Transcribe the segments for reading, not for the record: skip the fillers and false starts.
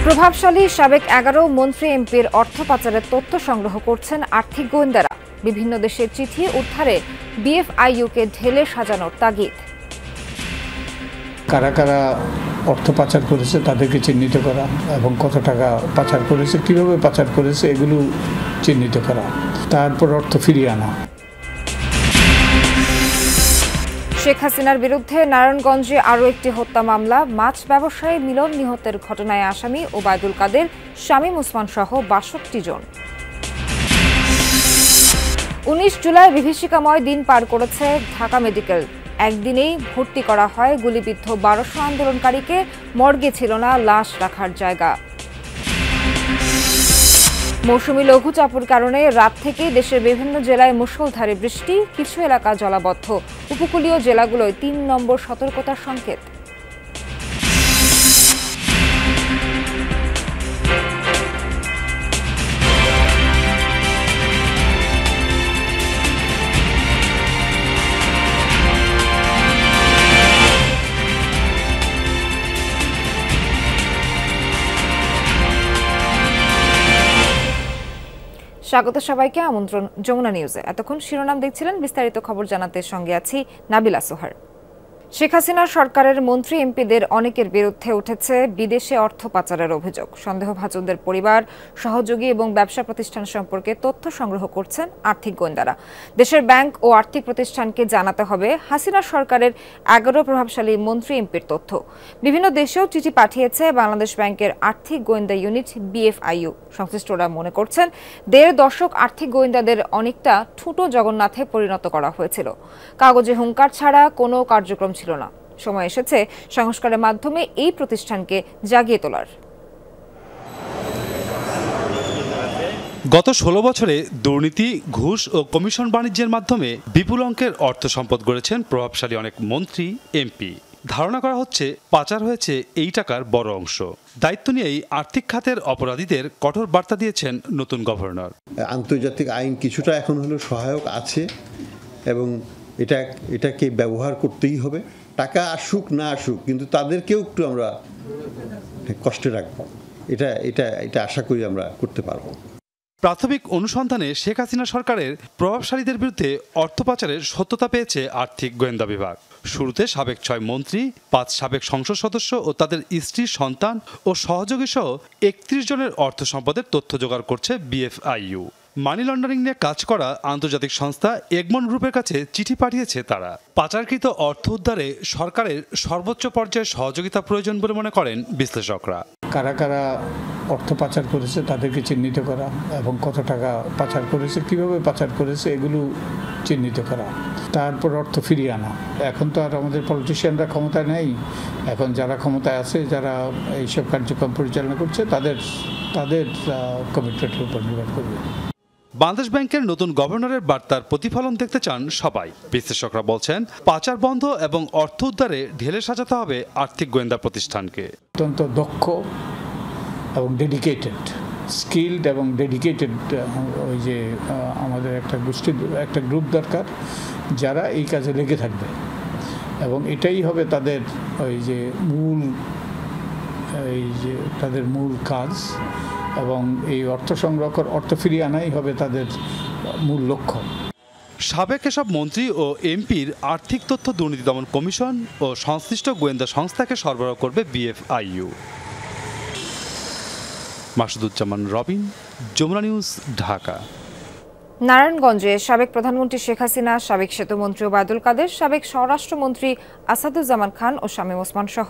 প্রভাবশালী সাবেক 11 মন্ত্রী এমপির অর্থ পাচারের তথ্য সংগ্রহ করছেন আর্থিক গোয়েন্দারা। বিভিন্ন দেশের চিঠি উদ্ধারে বিএফআইইউকে ঢেলে সাজানোর তাগিদ। কারা কারা অর্থ পাচার করেছে তাদেরকে চিহ্নিত করা এবং কত টাকা পাচার করেছে, কিভাবে পাচার করেছে এগুলো চিহ্নিত করা, তারপর অর্থ ফিরিয়ে আনা। শেখ হাসিনার বিরুদ্ধে নারায়ণগঞ্জে আরও একটি হত্যা মামলা। মাছ ব্যবসায়ী মিলন নিহতের ঘটনায় আসামি ওবায়দুল কাদের, শামীম ওসমান সহ ৬২ জন। ১৯ জুলাই বিভীষিকাময় দিন পার করেছে ঢাকা মেডিকেল। একদিনেই ভর্তি করা হয় গুলিবিদ্ধ ১২০০ আন্দোলনকারীকে। মর্গে ছিল না লাশ রাখার জায়গা। মৌসুমী লঘুচাপের কারণে রাত থেকেই দেশের বিভিন্ন জেলায় মুষলধারে বৃষ্টি, কিছু এলাকা জলাবদ্ধ। উপকূলীয় জেলাগুলোয় ৩ নম্বর সতর্কতার সংকেত। স্বাগত সবাইকে, আমন্ত্রণ যমুনা নিউজে। এতক্ষণ শিরোনাম দেখছিলেন, বিস্তারিত খবর জানাতে সঙ্গে আছি নাবিলা সোহার। শেখ হাসিনার সরকারের মন্ত্রী এমপিদের অনেকের বিরুদ্ধে উঠেছে বিদেশে অর্থ পাচারের অভিযোগ। সন্দেহভাজনদের পরিবার, সহযোগী এবং ব্যবসা প্রতিষ্ঠান সম্পর্কে তথ্য সংগ্রহ করছেন আর্থিক গোয়েন্দারা। দেশের ব্যাংক ও আর্থিক প্রতিষ্ঠানকে জানাতে হবে হাসিনার সরকারের 11 প্রভাবশালী মন্ত্রী এমপির তথ্য। বিভিন্ন দেশেও চিঠি পাঠিয়েছে বাংলাদেশ ব্যাংকের আর্থিক গোয়েন্দা ইউনিট বিএফআইইউ। সংশ্লিষ্টরা মনে করছেন ১.৫ দশক আর্থিক গোয়েন্দাদের অনেকটা ঠুঁটো জগন্নাথে পরিণত করা হয়েছিল। কাগজে হুঙ্কার ছাড়া কোনো কার্যক্রম ছিল না। সময় এসেছে সংস্কারের মাধ্যমে এই প্রতিষ্ঠানকে জাগিয়ে তোলার। গত ১৬ বছরে দুর্নীতি, ঘুষ ও কমিশন বাণিজ্যের মাধ্যমে বিপুল অঙ্কের অর্থ সম্পদ গড়েছেন প্রভাবশালী অনেক মন্ত্রী, এমপি। ধারণা করা হচ্ছে পাচার হয়েছে এই টাকার বড় অংশ। দায়িত্ব নিয়েই আর্থিক খাতের অপরাধীদের কঠোর বার্তা দিয়েছেন নতুন গভর্নর। আন্তর্জাতিক আইন কিছুটা এখন হলো সহায়ক আছে এবং এটাকে ব্যবহার করতেই হবে। টাকা আসুক না আসুক, কিন্তু তাদেরকেও একটু আমরা কষ্টে রাখবো। এটা আশা করি আমরা করতে পারবো। প্রাথমিক অনুসন্ধানে শেখ হাসিনা সরকারের প্রভাবশালীদের বিরুদ্ধে অর্থ পাচারের সত্যতা পেয়েছে আর্থিক গোয়েন্দা বিভাগ। শুরুতে সাবেক ৬ মন্ত্রী, ৫ সাবেক সংসদ সদস্য ও তাদের স্ত্রী, সন্তান ও সহযোগী সহ ৩১ জনের অর্থ সম্পদের তথ্য জোগাড় করছে বিএফআইইউ। মানি লন্ডারিং নিয়ে কাজ করা আন্তর্জাতিক সংস্থা এগমন গ্রুপের কাছে চিঠি পাঠিয়েছে তারা। পাচারকৃত অর্থ উদ্ধারে সরকারের সর্বোচ্চ পর্যায়ে সহযোগিতা প্রয়োজন বলে মনে করেন বিশ্লেষকরা। কারা কারা অর্থ পাচার করেছে তাদেরকে চিহ্নিত করা এবং কত টাকা পাচার করেছে, কিভাবে পাচার করেছে এগুলো চিহ্নিত করা, তারপর অর্থ ফিরিয়ে আনা। এখন তো আর আমাদের পলিটিশিয়ানরা ক্ষমতায় নেই। এখন যারা ক্ষমতায় আছে, যারা এইসব কার্যক্রম পরিচালনা করছে, তাদের কমিটমেন্টের উপর নির্ভর করবে। বাংলাদেশ ব্যাংকের নতুন গভর্নরের বার্তার প্রতিফলন দেখতে চান সবাই। বিশ্লেষকরা বলছেন পাচার বন্ধ এবং অর্থ উদ্ধারে ঢেলে সাজাতে হবে আর্থিক গোয়েন্দা প্রতিষ্ঠানকে। অত্যন্ত দক্ষ এবং ডেডিকেটেড, স্কিলড এবং ডেডিকেটেড ওই যে আমাদের একটা গ্রুপ দরকার যারা এই কাজে লেগে থাকবে, এবং এটাই হবে তাদের মূল কাজ, এবং এই অর্থ সংগ্রহ, অর্থ ফিরিয়ে আনাই হবে তাদের মূল লক্ষ্য। সাবেক এসব মন্ত্রী ও এমপির আর্থিক তথ্য দুর্নীতি দমন কমিশন ও সংশ্লিষ্ট গোয়েন্দা সংস্থাকে সরবরাহ করবে বিএফআইইউ। মাসুদুজ্জামান রবিন, যমুনা নিউজ, ঢাকা। নারায়ণগঞ্জে সাবেক প্রধানমন্ত্রী শেখ হাসিনা, সাবেক সেতুমন্ত্রী ওবায়দুল কাদের, সাবেক স্বরাষ্ট্রমন্ত্রী আসাদুজ্জামান খান ও শামীম ওসমান সহ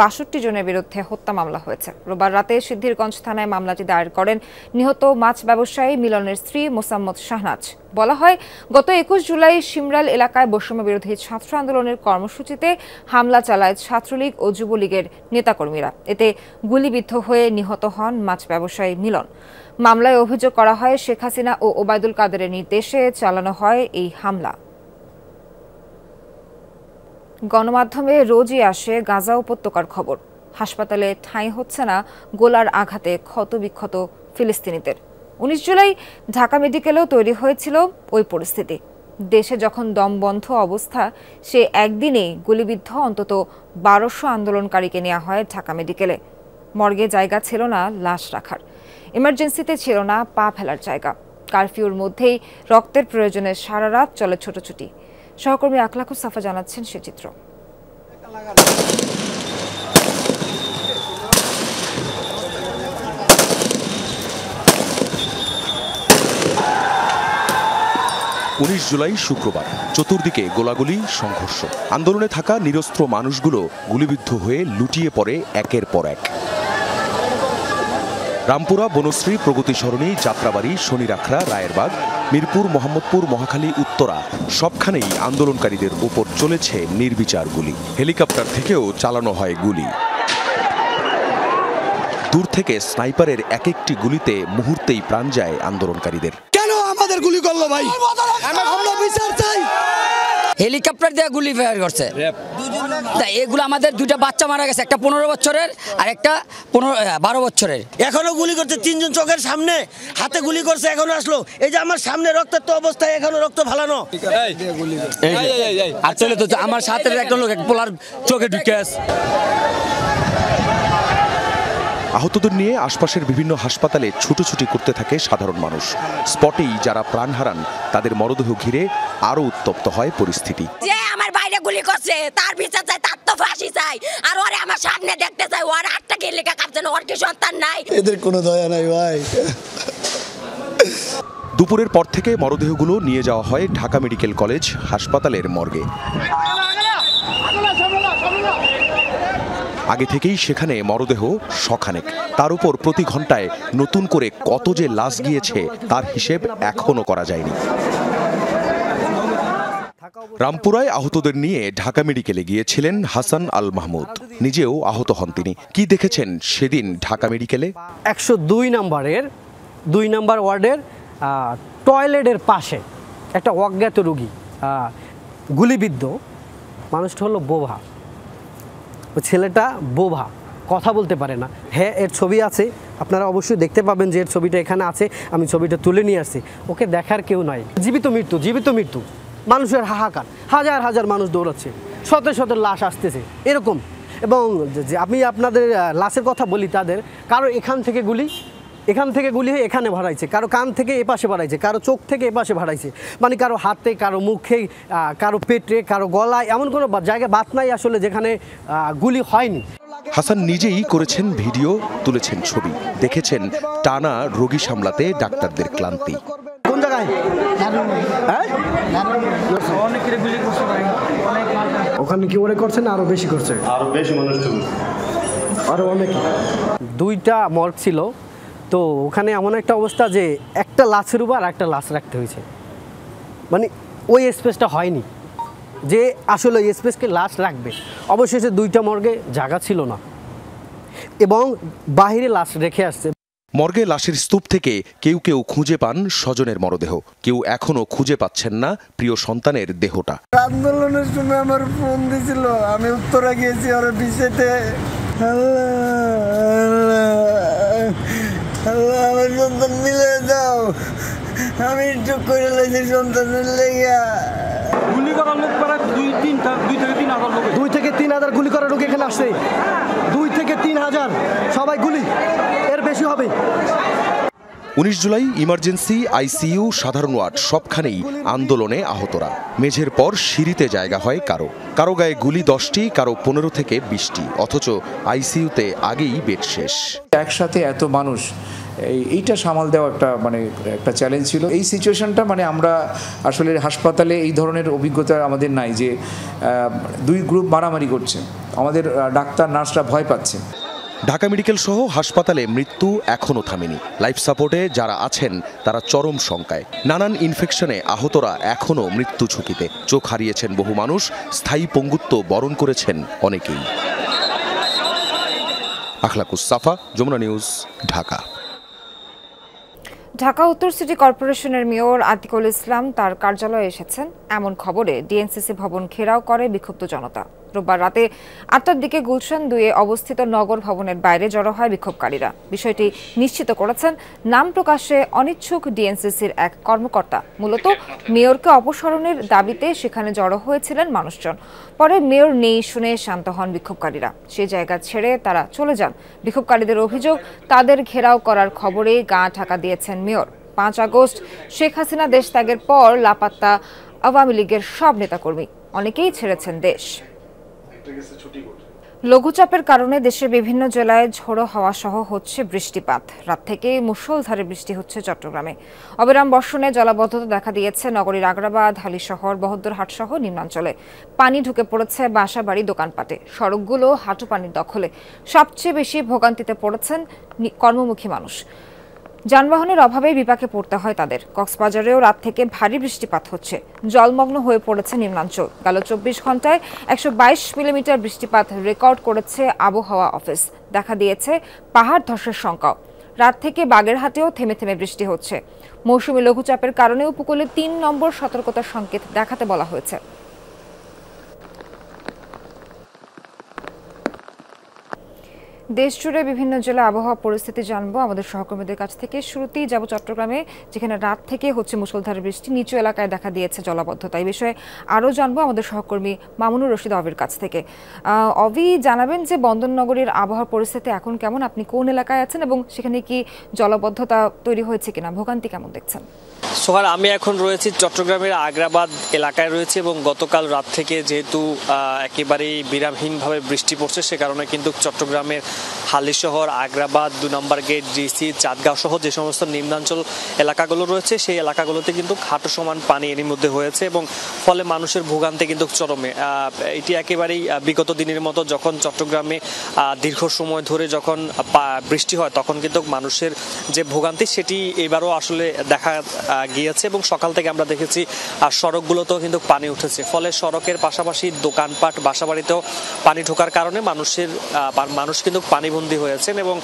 ৬২ জনের বিরুদ্ধে হত্যা মামলা হয়েছে। রোববার রাতে সিদ্ধিরগঞ্জ থানায় মামলাটি দায়ের করেন নিহত মাছ ব্যবসায়ী মিলনের স্ত্রী মোসাম্মদ শাহনাজ। বলা হয়, গত ২১ জুলাই শিমরাল এলাকায় বৈষম্য বিরোধী ছাত্র আন্দোলনের কর্মসূচিতে হামলা চালায় ছাত্রলীগ ও যুবলীগের নেতাকর্মীরা। এতে গুলিবিদ্ধ হয়ে নিহত হন মাছ ব্যবসায়ী মিলন। মামলায় অভিযোগ করা হয় শেখ হাসিনা ও ওবায়দুল কাদেরের নির্দেশে চালানো হয় এই হামলা। গণমাধ্যমে রোজই আসে গাজা উপত্যকার খবর। হাসপাতালে ঠাঁই হচ্ছে না গোলার আঘাতে ক্ষতবিক্ষত ফিলিস্তিনিদের। ১৯ জুলাই ঢাকা মেডিকেলেও তৈরি হয়েছিল ওই পরিস্থিতি। দেশে যখন দমবন্ধ অবস্থা, সে একদিনেই গুলিবিদ্ধ অন্তত ১২০০ আন্দোলনকারীকে নেওয়া হয় ঢাকা মেডিকেলে। মর্গে জায়গা ছিল না লাশ রাখার, ইমার্জেন্সিতে ছিল না পা ফেলার জায়গা। কারফিউর মধ্যেই রক্তের প্রয়োজনে সারা রাত চলে ছোটাছুটি। সহকর্মী আখলাকুস সাফা জানাচ্ছেন সে চিত্র। জুলাই শুক্রবার, চতুর্দিকে গোলাগুলি, সংঘর্ষ। আন্দোলনে থাকা নিরস্ত্র মানুষগুলো গুলিবিদ্ধ হয়ে লুটিয়ে পড়ে একের পর এক। রামপুরা, বনশ্রী, প্রগতি সরণি, যাত্রাবাড়ি, শনিরাখড়া, রায়েরবাগ, মিরপুর, মোহাম্মদপুর, মহাখালী, উত্তরা সবখানেই আন্দোলনকারীদের উপর চলেছে নির্বিচার গুলি। হেলিকপ্টার থেকেও চালানো হয় গুলি। দূর থেকে স্নাইপারের এক একটি গুলিতে মুহূর্তেই প্রাণ যায় আন্দোলনকারীদের। কেন আমাদের গুলি করলো ভাই? আমরা বিচার চাই। হেলিকপ্টার দিয়ে গুলি ফায়ার করছে। এগুলো আমাদের দুইটা বাচ্চা মারা গেছে, একটা 15 বছরের আর একটা 12 বছরের। এখনো গুলি করছে, 3 জন চোখের সামনে হাতে গুলি করছে, এখনো আসলো। এই যে আমার সামনে রক্তাক্ত অবস্থায়, এখনো রক্ত ফালানো। আর চলে তো আমার সাথে একটা লোক পোলার চোখে ঢুকে আছে। আহতদের নিয়ে আশপাশের বিভিন্ন হাসপাতালে ছুটোছুটি করতে থাকে সাধারণ মানুষ। স্পটেই যারা প্রাণ হারান তাদের মরদেহ ঘিরে আরো উত্তপ্ত হয় পরিস্থিতি। যে আমার বাইরে গুলি করছে তার বিচার চাই, তার তো ফাঁসি চাই। আর ওরে আমার সামনে দেখতে চাই, ওর হাতটা কে লেখা কাঁপছে না, ওর কি সন্তান নাই? এদের কোনো দয়া নাই ভাই। দুপুরের পর থেকে মরদেহগুলো নিয়ে যাওয়া হয় ঢাকা মেডিকেল কলেজ হাসপাতালের মর্গে। আগে থেকেই সেখানে মরদেহ শখানেক। তার উপর প্রতি ঘন্টায় নতুন করে কত যে লাশ গিয়েছে তার হিসেব এখনো করা যায়নি। রামপুরায় আহতদের নিয়ে ঢাকা মেডিকেলে গিয়েছিলেন হাসান আল মাহমুদ। নিজেও আহত হন তিনি। কি দেখেছেন সেদিন ঢাকা মেডিকেলে? 102 নম্বরের 2 নম্বর ওয়ার্ডের টয়লেটের পাশে একটা অজ্ঞাত রোগী গুলিবিদ্ধ। মানুষটা হলো বোভা। ছেলেটা বোভা, কথা বলতে পারে না। হ্যাঁ, এর ছবি আছে, আপনারা অবশ্যই দেখতে পাবেন যে এর ছবিটা এখানে আছে। আমি ছবিটা তুলে নিয়ে আসছি। ওকে দেখার কেউ নাই। জীবিত মৃত্যু, জীবিত মৃত্যু। মানুষের হাহাকার, হাজার হাজার মানুষ দৌড়াচ্ছে, শত শত লাশ আসতেছে এরকম। এবং যে আমি আপনাদের লাশের কথা বলি, তাদের কারো এখান থেকে গুলি হয়ে এখানে ভাড়াইছে, কারো কান থেকে এপাশে ভাড়াইছে, কারো চোখ থেকে এপাশে ভাড়াইছে। মানে কারো হাতে, কারো মুখে, কারো পেটে, কারো গলায়, এমন কোনো জায়গায় বাত নাই আসলে যেখানে গুলি হয়নি। হাসান নিজেই করেছেন ভিডিও, তুলেছেন ছবি, দেখেছেন টানা রোগী সামলাতে ডাক্তারদের ক্লান্তি। কোন জায়গায়? ওখানে কি ওরে করছে না আরো বেশি করছে? আরো বেশি মানুষ, আরো অনেক। 2টা মর্গ ছিল, তো ওখানে এমন একটা অবস্থা যে একটা লাশের উপর আর একটা লাশ রাখতে হয়েছে। মানে ওই স্পেসটা হয়নি যে আসলে ওই স্পেসকে লাশ রাখবে। অবশেষে 2টা মর্গে জায়গা ছিল না এবং বাহিরে লাশ রেখে আসছে। মর্গে লাশের স্তূপ থেকে কেউ কেউ খুঁজে পান স্বজনের মরদেহ, কেউ এখনো খুঁজে পাচ্ছেন না প্রিয় সন্তানের দেহটা। আন্দোলনের সময় আমার ফোন দিছিল, আমি উত্তরা গিয়েছি ওর বিষয়তে। আল্লাহ আমার সন্তান মিলে দাও, আমি একটু করে লাইছি সন্তানের লেগা। গুলি করা লোক প্রায় 2 থেকে 3 হাজার গুলি করা লোক এখানে আসছে। 2 থেকে 3 হাজার সবাই গুলি, এর বেশি হবে। 19 জুলাই ইমার্জেন্সি, আইসিইউ, সাধারণ ওয়ার্ড সবখানেই আন্দোলনে আহতরা। মেঝের পর সিঁড়িতে জায়গা হয় কারো, কারো গায়ে গুলি 10টি, কারো 15 থেকে 20টি, অথচ আইসিইউতে আগেই বেড শেষ। একসাথে এত মানুষ, এইটা সামাল দেওয়া একটা চ্যালেঞ্জ ছিল। এই সিচুয়েশনটা আমরা আসলে হাসপাতালে এই ধরনের অভিজ্ঞতা আমাদের নাই যে 2 গ্রুপ মারামারি করছে। আমাদের ডাক্তার নার্সরা ভয় পাচ্ছে। ঢাকা মেডিকেল সহ হাসপাতালে মৃত্যু এখনও থামেনি। লাইফ সাপোর্টে যারা আছেন তারা চরম শঙ্কায়। নানান ইনফেকশনে আহতরা এখনও মৃত্যু ঝুঁকিতে। চোখ হারিয়েছেন বহু মানুষ, স্থায়ী পঙ্গুত্ব বরণ করেছেন অনেকেই। আখলাকুস সাফা, যমুনা নিউজ, ঢাকা। ঢাকা উত্তর সিটি কর্পোরেশনের মেয়র আতিকুল ইসলাম তার কার্যালয়ে এসেছেন এমন খবরে ডিএনসিসি ভবন ঘেরাও করে বিক্ষুব্ধ জনতা। রোববার রাতে ৮টার দিকে গুলশান ২-এ অবস্থিত নগর ভবনের বাইরে জড়ো হয় বিক্ষোভকারীরা। বিষয়টি নিশ্চিত করেছেন নাম প্রকাশে অনিচ্ছুক ডিএনসিসির এক কর্মকর্তা। মূলত মেয়রকে অপসারণের দাবিতে সেখানে জড়ো হয়েছিলেন মানুষজন। পরে মেয়র নেই শুনে শান্ত হন বিক্ষোভকারীরা। সে জায়গা ছেড়ে তারা চলে যান। বিক্ষোভকারীদের অভিযোগ, তাদের ঘেরাও করার খবরে গা ঢাকা দিয়েছেন মেয়র। ৫ আগস্ট শেখ হাসিনা দেশ ত্যাগের পর লাপাত্তা আওয়ামী লীগের সব নেতাকর্মী, অনেকেই ছেড়েছেন দেশ। লঘুচাপের কারণে দেশের বিভিন্ন জেলায় ঝোড়ো হাওয়া সহ হচ্ছে বৃষ্টিপাত। রাত থেকে মুষলধারে বৃষ্টি হচ্ছে চট্টগ্রামে। অবিরাম বর্ষণে জলাবদ্ধতা দেখা দিয়েছে নগরীর আগ্রাবাদ, হালিশহর, বহদ্দরহাট সহ নিম্নাঞ্চলে। পানি ঢুকে পড়েছে বাসাবাড়ি, দোকানপাটে। সড়কগুলো হাঁটু পানির দখলে। সবচেয়ে বেশি ভোগান্তিতে পড়েছেন কর্মমুখী মানুষ। যানবাহনের অভাবে বিপাকে পড়তে হয় তাদের। কক্সবাজারেও রাত থেকে ভারী বৃষ্টিপাত হচ্ছে। জলমগ্ন হয়ে পড়েছে নিম্নাঞ্চল। গেল ২৪ ঘন্টায় ১২২ মিলিমিটার বৃষ্টিপাত রেকর্ড করেছে আবহাওয়া অফিস। দেখা দিয়েছে পাহাড় ধসের সংখ্যাও। রাত থেকে বাগেরহাটেও থেমে থেমে বৃষ্টি হচ্ছে। মৌসুমী লঘুচাপের কারণে উপকূলে ৩ নম্বর সতর্কতার সংকেত দেখাতে বলা হয়েছে। দেশজুড়ে বিভিন্ন জেলায় আবহাওয়া পরিস্থিতি জানবো আমাদের সহকর্মীদের কাছ থেকে। শুরুতেই যাব চট্টগ্রামে, যেখানে রাত থেকে হচ্ছে মুষলধারে বৃষ্টি, নিচু এলাকায় দেখা দিয়েছে জলাবদ্ধতা। এই বিষয়ে আরও জানবো আমাদের সহকর্মী মামুনুর রশিদ অবির কাছ থেকে। অভি, জানাবেন যে বন্দরনগরীর আবহাওয়ার পরিস্থিতি এখন কেমন? আপনি কোন এলাকায় আছেন এবং সেখানে কি জলাবদ্ধতা তৈরি হয়েছে কিনা? ভোগান্তি কেমন দেখছেন? সোহার, আমি এখন রয়েছি চট্টগ্রামের আগ্রাবাদ এলাকায় রয়েছে এবং গতকাল রাত থেকে যেহেতু একেবারেই বিরামহীনভাবে বৃষ্টি পড়ছে, সে কারণে কিন্তু চট্টগ্রামের হালিশহর, আগ্রাবাদ, ২ নম্বর গেট, ডিসি, চাঁদগাঁও সহ যে সমস্ত নিম্নাঞ্চল এলাকাগুলো রয়েছে সেই এলাকাগুলোতে কিন্তু হাঁটু সমান পানি এরই মধ্যে হয়েছে এবং ফলে মানুষের ভোগান্তি কিন্তু চরমে। এটি একেবারেই বিগত দিনের মতো যখন চট্টগ্রামে দীর্ঘ সময় ধরে যখন বৃষ্টি হয় তখন কিন্তু মানুষের যে ভোগান্তি সেটি এবারও আসলে দেখা গিয়েছে এবং সকাল থেকে আমরা দেখেছি সড়কগুলোতেও কিন্তু পানি উঠেছে। ফলে সড়কের পাশাপাশি দোকানপাট, বাসাবাড়িতেও পানি ঢোকার কারণে মানুষ কিন্তু পানিবন্দী হয়েছেন এবং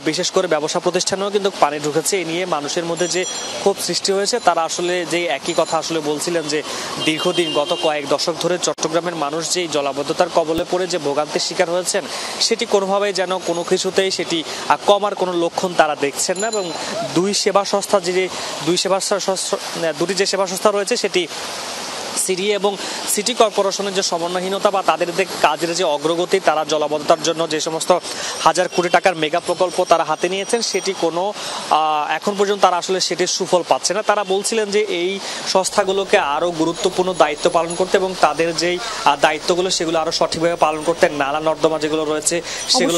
বিশেষ করে ব্যবসা প্রতিষ্ঠানেও কিন্তু পানি ঢুকেছে। এই নিয়ে মানুষের মধ্যে যে ক্ষোভ সৃষ্টি হয়েছে, তারা আসলে যে একই কথা আসলে বলছিলেন যে দীর্ঘদিন গত কয়েক দশক ধরে চট্টগ্রামের মানুষ যেই জলাবদ্ধতার কবলে পড়ে যে ভোগান্তির শিকার হয়েছেন, সেটি কোনোভাবেই যেন কোনো কিছুতেই সেটি কমার কোনো লক্ষণ তারা দেখছেন না। এবং দুটি যে সেবা সংস্থা রয়েছে সেটি সিডি এবং সিটি কর্পোরেশনের যে সমন্বয়হীনতা বা তাদের কাজের যে অগ্রগতি, তারা জলাবদ্ধতার জন্য যে সমস্ত হাজার কোটি টাকার মেগা প্রকল্প তারা হাতে নিয়েছেন সেটি কোনো এখন পর্যন্ত তারা আসলে সেটির সুফল পাচ্ছে না। তারা বলছিলেন যে এই সংস্থাগুলোকে আরও গুরুত্বপূর্ণ দায়িত্ব পালন করতে এবং তাদের যেই দায়িত্বগুলো সেগুলো আরও সঠিকভাবে পালন করতে, নালা নর্দমা যেগুলো রয়েছে সেগুলো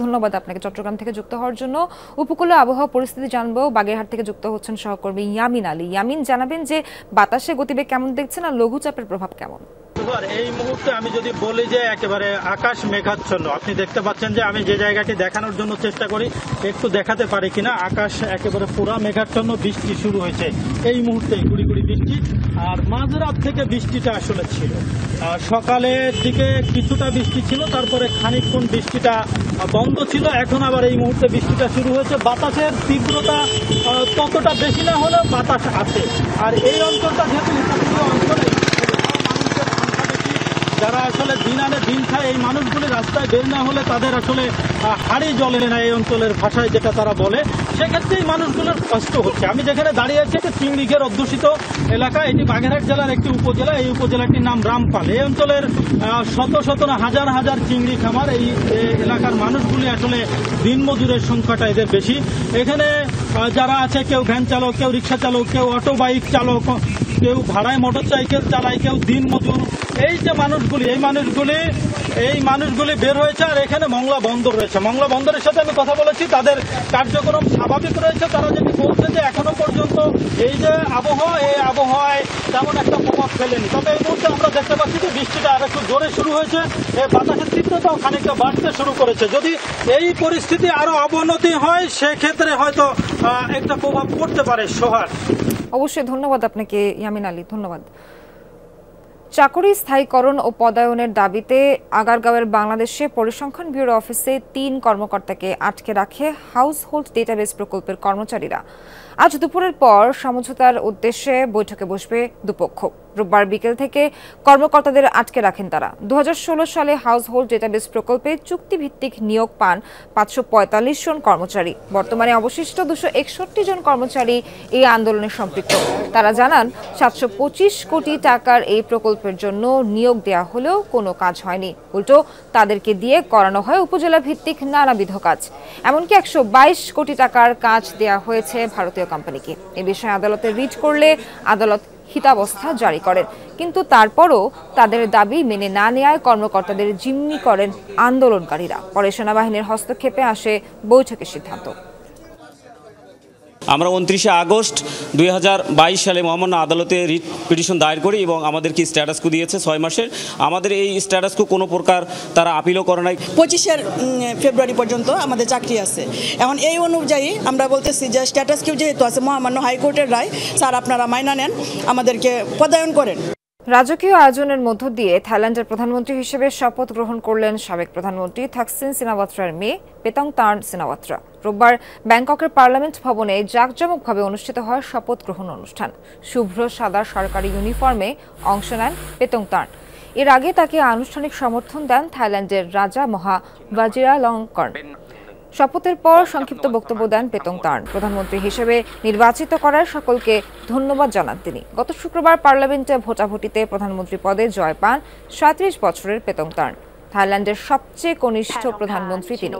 ধন্যবাদ আপনাকে চট্টগ্রাম থেকে যুক্ত হওয়ার জন্য। উপকূলে আবহাওয়া পরিস্থিতি জানবো। বাগেরহাট থেকে যুক্ত হচ্ছেন সহকর্মী ইয়ামিন আলী। ইয়ামিন, জানাবেন যে বাতাসে গতিবেগ কেমন দেখছেন আর লঘুচাপের প্রভাব কেমন? এই মুহূর্তে আমি যদি বলি যে একেবারে আকাশ মেঘাচ্ছন্ন। আপনি দেখতে পাচ্ছেন যে আমি যে জায়গাটি দেখানোর জন্য চেষ্টা করি একটু দেখাতে পারি কিনা। আকাশ একেবারে পুরা মেঘাচ্ছন্ন, বৃষ্টি শুরু হয়েছে এই মুহূর্তে, গুড়ি গুড়ি বৃষ্টি। আর মাঝরাত থেকে বৃষ্টিটা আসলে ছিল। সকালের দিকে কিছুটা বৃষ্টি ছিল, তারপরে খানিকক্ষণ বৃষ্টিটা বন্ধ ছিল, এখন আবার এই মুহূর্তে বৃষ্টিটা শুরু হয়েছে। বাতাসের তীব্রতা ততটা বেশি না হলেও বাতাস আছে। আর এই অঞ্চলটা যেহেতু উপকূলীয় অঞ্চলে যারা আসলে দিন আনে দিন খায়, এই মানুষগুলি রাস্তায় বের না হলে তাদের আসলে হাড়ি জ্বলে না এই অঞ্চলের ভাষায় যেটা তারা বলে, সেক্ষেত্রে এই মানুষগুলোর কষ্ট হচ্ছে। আমি যেখানে দাঁড়িয়ে আছি এটা চিংড়িঘের অধ্যুষিত এলাকা। এটি বাগেরহাট জেলার একটি উপজেলা। এই উপজেলাটির নাম রামপাল। এই অঞ্চলের শত শত না হাজার হাজার চিংড়ি খামার। এই এলাকার মানুষগুলি আসলে দিনমজুরের সংখ্যাটা এদের বেশি। এখানে যারা আছে, কেউ ভ্যান চালক, কেউ রিক্সা চালক, কেউ অটো বাইক চালক, কেউ ভাড়ায় মোটরসাইকেল চালায়, কেউ দিনমজুর। এই যে মানুষগুলি, এই মানুষগুলি বের হয়েছে। আর এখানে মংলা বন্দর রয়েছে। মংলা বন্দরের সাথে আমি কথা বলেছি, তাদের কার্যক্রম স্বাভাবিক রয়েছে। তারা যেটি বলছে যে এখনো পর্যন্ত এই যে আবহাওয়া, এই আবহাওয়ায় তেমন একটা প্রভাব ফেলেনি। তবে এই মুহূর্তে আমরা দেখতে পাচ্ছি যে বৃষ্টিটা আর একটু জোরে শুরু হয়েছে। এই বাতাসের তীব্রতাও খানিকটা বাড়তে শুরু করেছে। যদি এই পরিস্থিতি আরো অবনতি হয় সেক্ষেত্রে হয়তো একটা প্রভাব পড়তে পারে। সোহার, অবশ্যই ধন্যবাদ আপনাকে ইয়ামিন আলী, ধন্যবাদ। চাকরি স্থায়ীকরণ ও পদায়নের দাবিতে আগারগাঁওয়ের বাংলাদেশে পরিসংখ্যান ব্যুরো অফিসে ৩ কর্মকর্তাকে আটকে রাখে হাউসহোল্ড ডেটাবেস প্রকল্পের কর্মচারীরা। আজ দুপুরের পর সমঝোতার উদ্দেশ্যে বৈঠকে বসবে দুপক্ষ। রোববার বিকেল থেকে কর্মকর্তাদের আটকে রাখেন তারা। 2016 সালে হাউস হোল্ড ডেটাবেস প্রকল্পে চুক্তিভিত্তিক নিয়োগ পান 545 জন কর্মচারী। বর্তমানে অবশিষ্ট 261 জন কর্মচারী এই আন্দোলনে সম্পৃক্ত। তারা জানান 725 কোটি টাকার এই প্রকল্পের জন্য নিয়োগ দেওয়া হলেও কোনো কাজ হয়নি, উল্টো তাদেরকে দিয়ে করানো হয় উপজেলা ভিত্তিক নানাবিধ কাজ। এমনকি 122 কোটি টাকার কাজ দেওয়া হয়েছে ভারতীয় কোম্পানিকে। এ বিষয়ে আদালতে রিট করলে আদালত হিতাবস্থা জারি করেন, কিন্তু তারপরও তাদের দাবি মেনে না নেওয়ায় কর্মকর্তাদের জিম্মি করেন আন্দোলনকারীরা। পরে সেনাবাহিনীর হস্তক্ষেপে আসে বৈঠকের সিদ্ধান্ত। আমরা 29 আগস্ট 2022 সালে মহামান্য আদালতে রিট পিটিশন দায়ের করি এবং আমাদেরকে স্ট্যাটাসকো দিয়েছে 6 মাসের। আমাদের এই স্ট্যাটাসকো কোনো প্রকার তারা আপিলও করে নাই। 25 ফেব্রুয়ারি পর্যন্ত আমাদের চাকরি আছে। এখন এই অনুযায়ী আমরা বলতেছি যে স্ট্যাটাসকো যেহেতু আছে মহামান্য হাইকোর্টের রায়, স্যার আপনারা মাইনা নেন, আমাদেরকে পদায়ন করেন। রাজকীয় আয়োজনের মধ্য দিয়ে থাইল্যান্ডের প্রধানমন্ত্রী হিসেবে শপথ গ্রহণ করলেন সাবেক প্রধানমন্ত্রী থাকসিন সিনাওয়াত্রার মেয়ে পেতংতার্ন সিনাওয়াত্রা। রোববার ব্যাংককের পার্লামেন্ট ভবনে জাঁকজমকভাবে অনুষ্ঠিত হয় শপথ গ্রহণ অনুষ্ঠান। শুভ্র সাদা সরকারি ইউনিফর্মে অংশ নেন পেতংতার্ন। এর আগে তাকে আনুষ্ঠানিক সমর্থন দেন থাইল্যান্ডের রাজা মহা ভাজিরালংকর্ন। শপথের পর সংক্ষিপ্ত বক্তব্য দেন পেতংতার্ন। প্রধানমন্ত্রী হিসেবে নির্বাচিত করার সকলকে ধন্যবাদ জানান তিনি। গত শুক্রবার পার্লামেন্টে ভোটাভুটিতে প্রধানমন্ত্রী পদে জয় পান 37 বছরের পেতংতার্ন। থাইল্যান্ডের সবচেয়ে কনিষ্ঠ প্রধানমন্ত্রী তিনি।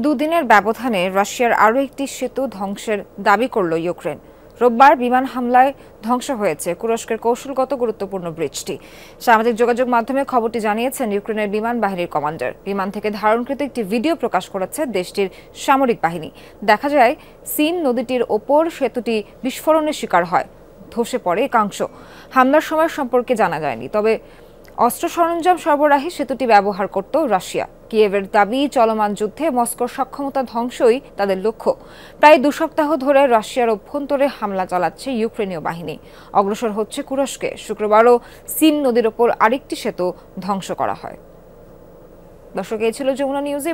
দুদিনের ব্যবধানে রাশিয়ার আরও একটি সেতু ধ্বংসের দাবি করল ইউক্রেন। রোববার বিমান হামলায় ধ্বংস হয়েছে কুরস্কের কৌশলগত গুরুত্বপূর্ণ ব্রিজটি। সামাজিক যোগাযোগ মাধ্যমে খবরটি জানিয়েছেন ইউক্রেনের বিমান বাহিনীর কমান্ডার। বিমান থেকে ধারণকৃত একটি ভিডিও প্রকাশ করেছে দেশটির সামরিক বাহিনী। দেখা যায় সিন নদীটির ওপর সেতুটি বিস্ফোরণের শিকার হয়, ধসে পড়ে একাংশ। হামলার সময় সম্পর্কে জানা যায়নি, তবে অস্ত্র সরঞ্জাম সরবরাহে সেতুটি ব্যবহার করত রাশিয়া। কিয়েভের দাবি, চলমান যুদ্ধে মস্কোর সক্ষমতা ধ্বংসই তাদের লক্ষ্য। প্রায় 2 সপ্তাহ ধরে রাশিয়ার অভ্যন্তরে হামলা চালাচ্ছে ইউক্রেনীয় বাহিনী। অগ্রসর হচ্ছে কুরস্কে। শুক্রবারও সিন নদীর ওপর আরেকটি সেতু ধ্বংস করা হয়। দর্শক, এই ছিল যমুনা নিউজে।